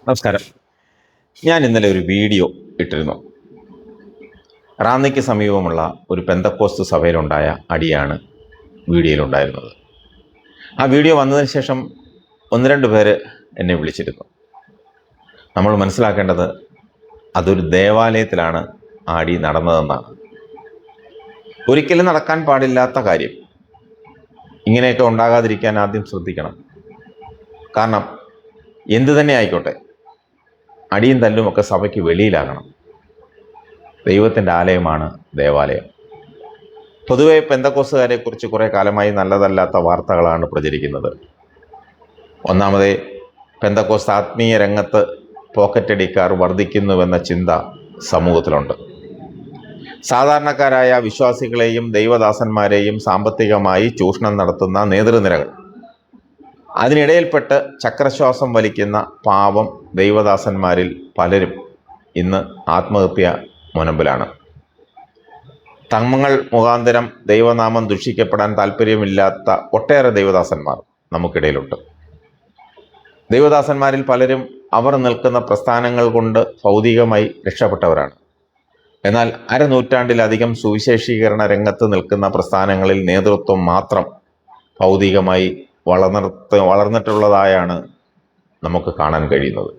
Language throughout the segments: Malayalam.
നമസ്കാരം. ഞാൻ ഇന്നലെ ഒരു വീഡിയോ ഇട്ടിരുന്നു. റാന്നിക്ക് സമീപമുള്ള ഒരു പെന്തക്കോസ്ത് സഭയിലുണ്ടായ അടിയാണ് വീഡിയോയിലുണ്ടായിരുന്നത്. ആ വീഡിയോ വന്നതിന് ശേഷം ഒന്ന് രണ്ട് പേര് എന്നെ വിളിച്ചിരുന്നു. നമ്മൾ മനസ്സിലാക്കേണ്ടത് അതൊരു ദേവാലയത്തിലാണ് ആ അടി നടന്നതെന്നാണ്. ഒരിക്കലും നടക്കാൻ പാടില്ലാത്ത കാര്യം. ഇങ്ങനെയൊക്കെ ഉണ്ടാകാതിരിക്കാൻ ആദ്യം ശ്രദ്ധിക്കണം. കാരണം എന്തു തന്നെ ആയിക്കോട്ടെ, അടിയും തല്ലുമൊക്കെ സഭയ്ക്ക് വെളിയിലാകണം. ദൈവത്തിൻ്റെ ആലയമാണ് ദേവാലയം. പൊതുവെ പെന്തക്കോസ്തുകാരെ കുറിച്ച് കുറേ കാലമായി നല്ലതല്ലാത്ത വാർത്തകളാണ് പ്രചരിക്കുന്നത്. ഒന്നാമതേ, പെന്തക്കോസ്ത് ആത്മീയ രംഗത്ത് പോക്കറ്റടിക്കാർ വർദ്ധിക്കുന്നുവെന്ന ചിന്ത സമൂഹത്തിലുണ്ട്. സാധാരണക്കാരായ വിശ്വാസികളെയും ദൈവദാസന്മാരെയും സാമ്പത്തികമായി ചൂഷണം നടത്തുന്ന നേതൃനിരകൾ, അതിനിടയിൽപ്പെട്ട് ചക്രശ്വാസം വലിക്കുന്ന പാവം ദൈവദാസന്മാരിൽ പലരും ഇന്ന് ആത്മഹത്യ മുനമ്പിലാണ്. തങ്ങൾ മുഖാന്തരം ദൈവനാമം ദുഷിക്കപ്പെടാൻ താല്പര്യമില്ലാത്ത ഒട്ടേറെ ദൈവദാസന്മാർ നമുക്കിടയിലുണ്ട്. ദൈവദാസന്മാരിൽ പലരും അവർ നിൽക്കുന്ന പ്രസ്ഥാനങ്ങൾ കൊണ്ട് ഭൗതികമായി രക്ഷപ്പെട്ടവരാണ്. എന്നാൽ അരനൂറ്റാണ്ടിലധികം സുവിശേഷീകരണ രംഗത്ത് നിൽക്കുന്ന പ്രസ്ഥാനങ്ങളിൽ നേതൃത്വം മാത്രം ഭൗതികമായി വളർന്നിട്ടുള്ളതായാണ് നമുക്ക് കാണാൻ കഴിയുന്നത്.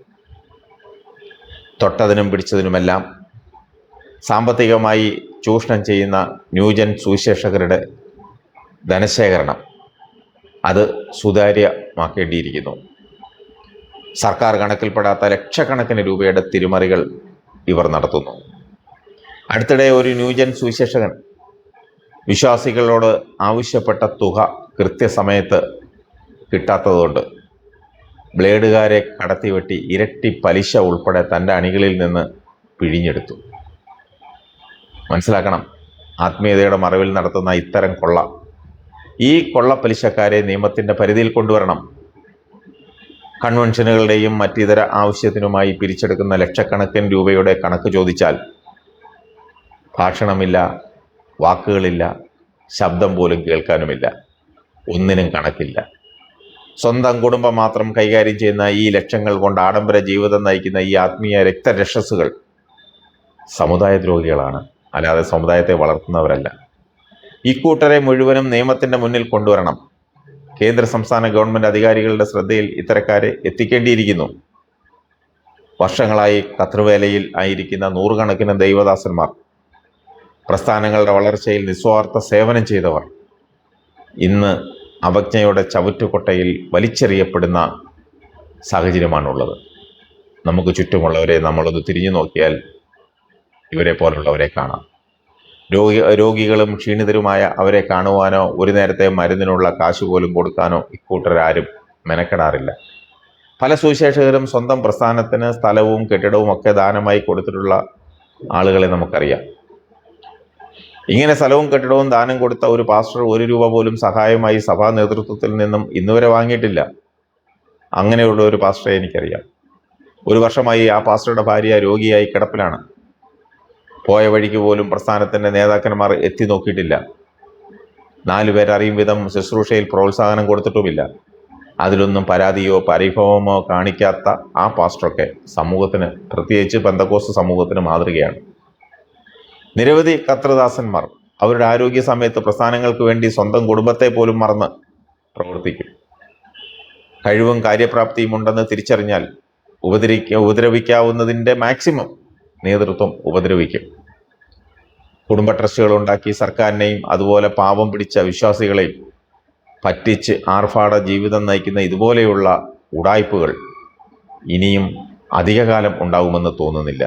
തൊട്ടതിനും പിടിച്ചതിനുമെല്ലാം സാമ്പത്തികമായി ചൂഷണം ചെയ്യുന്ന ന്യൂജൻ സുവിശേഷകരുടെ ധനശേഖരണം അത് സുതാര്യമാക്കേണ്ടിയിരിക്കുന്നു. സർക്കാർ കണക്കിൽപ്പെടാത്ത ലക്ഷക്കണക്കിന് രൂപയുടെ തിരിമറികൾ ഇവർ നടത്തുന്നു. അടുത്തിടെ ഒരു ന്യൂജൻ സുവിശേഷകൻ വിശ്വാസികളോട് ആവശ്യപ്പെട്ട തുക കൃത്യസമയത്ത് കിട്ടാത്തതുകൊണ്ട് ബ്ലേഡുകാരെ കടത്തിവെട്ടി ഇരട്ടി പലിശ ഉൾപ്പെടെ തൻ്റെ അണികളിൽ നിന്ന് പിഴിഞ്ഞെടുത്തു. മനസ്സിലാക്കണം, ആത്മീയതയുടെ മറവിൽ നടത്തുന്ന ഇത്തരം ഈ കൊള്ളപ്പലിശക്കാരെ നിയമത്തിൻ്റെ പരിധിയിൽ കൊണ്ടുവരണം. കൺവെൻഷനുകളുടെയും മറ്റിതര ആവശ്യത്തിനുമായി പിരിച്ചെടുക്കുന്ന ലക്ഷക്കണക്കിന് രൂപയുടെ കണക്ക് ചോദിച്ചാൽ ഭാഷണമില്ല, വാക്കുകളില്ല, ശബ്ദം പോലും കേൾക്കാനുമില്ല, ഒന്നിനും കണക്കില്ല. സ്വന്തം കുടുംബം മാത്രം കൈകാര്യം ചെയ്യുന്ന ഈ ലക്ഷങ്ങൾ കൊണ്ട് ആഡംബര ജീവിതം നയിക്കുന്ന ഈ ആത്മീയ രക്തരക്ഷസുകൾ സമുദായദ്രോഹികളാണ്, അല്ലാതെ സമുദായത്തെ വളർത്തുന്നവരല്ല. ഇക്കൂട്ടരെ മുഴുവനും നിയമത്തിൻ്റെ മുന്നിൽ കൊണ്ടുവരണം. കേന്ദ്ര സംസ്ഥാന ഗവൺമെൻറ് അധികാരികളുടെ ശ്രദ്ധയിൽ ഇത്തരക്കാരെ എത്തിക്കേണ്ടിയിരിക്കുന്നു. വർഷങ്ങളായി കത്രുവേലയിൽ ആയിരിക്കുന്ന നൂറുകണക്കിന് ദൈവദാസന്മാർ, പ്രസ്ഥാനങ്ങളുടെ വളർച്ചയിൽ നിസ്വാർത്ഥ സേവനം ചെയ്തവർ ഇന്ന് അവജ്ഞയുടെ ചവറ്റുകൊട്ടയിൽ വലിച്ചെറിയപ്പെടുന്ന സാഹചര്യമാണുള്ളത്. നമുക്ക് ചുറ്റുമുള്ളവരെ നമ്മളൊന്ന് തിരിഞ്ഞു നോക്കിയാൽ ഇവരെ പോലുള്ളവരെ കാണാം. രോഗികളും ക്ഷീണിതരുമായ അവരെ കാണുവാനോ ഒരു നേരത്തെ മരുന്നിനുള്ള കാശ് പോലും കൊടുക്കാനോ ഇക്കൂട്ടരാരും മെനക്കെടാറില്ല. പല സുവിശേഷകരും സ്വന്തം പ്രസ്ഥാനത്തിന് സ്ഥലവും കെട്ടിടവും ഒക്കെ ദാനമായി കൊടുത്തിട്ടുള്ള ആളുകളെ നമുക്കറിയാം. ഇങ്ങനെ സ്ഥലവും കെട്ടിടവും ദാനം കൊടുത്ത ഒരു പാസ്റ്റർ 1 രൂപ പോലും സഹായമായി സഭാ നേതൃത്വത്തിൽ നിന്നും ഇന്നുവരെ വാങ്ങിയിട്ടില്ല. അങ്ങനെയുള്ള ഒരു പാസ്റ്ററെ എനിക്കറിയാം. 1 വർഷമായി ആ പാസ്റ്ററുടെ ഭാര്യ രോഗിയായി കിടപ്പിലാണ്. പോയ വഴിക്ക് പോലും പ്രസ്ഥാനത്തിൻ്റെ നേതാക്കന്മാർ എത്തി നോക്കിയിട്ടില്ല. 4 പേരറിയും വിധം ശുശ്രൂഷയിൽ പ്രോത്സാഹനം കൊടുത്തിട്ടുമില്ല. അതിലൊന്നും പരാതിയോ പരിഭവമോ കാണിക്കാത്ത ആ പാസ്റ്ററൊക്കെ സമൂഹത്തിന്, പ്രത്യേകിച്ച് പെന്തക്കോസ്ത് സമൂഹത്തിന് മാതൃകയാണ്. നിരവധി കർത്തൃദാസന്മാർ അവരുടെ ആരോഗ്യ സമയത്ത് പ്രസ്ഥാനങ്ങൾക്ക് വേണ്ടി സ്വന്തം കുടുംബത്തെ പോലും മറന്ന് പ്രവർത്തിക്കും. കഴിവും കാര്യപ്രാപ്തിയും ഉണ്ടെന്ന് തിരിച്ചറിഞ്ഞാൽ ഉപദ്രവിക്കാവുന്നതിൻ്റെ മാക്സിമം നേതൃത്വം ഉപദ്രവിക്കും. കുടുംബ ട്രസ്റ്റുകൾ ഉണ്ടാക്കി സർക്കാരിനെയും അതുപോലെ പാവം പിടിച്ച വിശ്വാസികളെയും പറ്റിച്ച് ആർഭാട ജീവിതം നയിക്കുന്ന ഇതുപോലെയുള്ള ഉടായ്പകൾ ഇനിയും അധികകാലം ഉണ്ടാകുമെന്ന് തോന്നുന്നില്ല.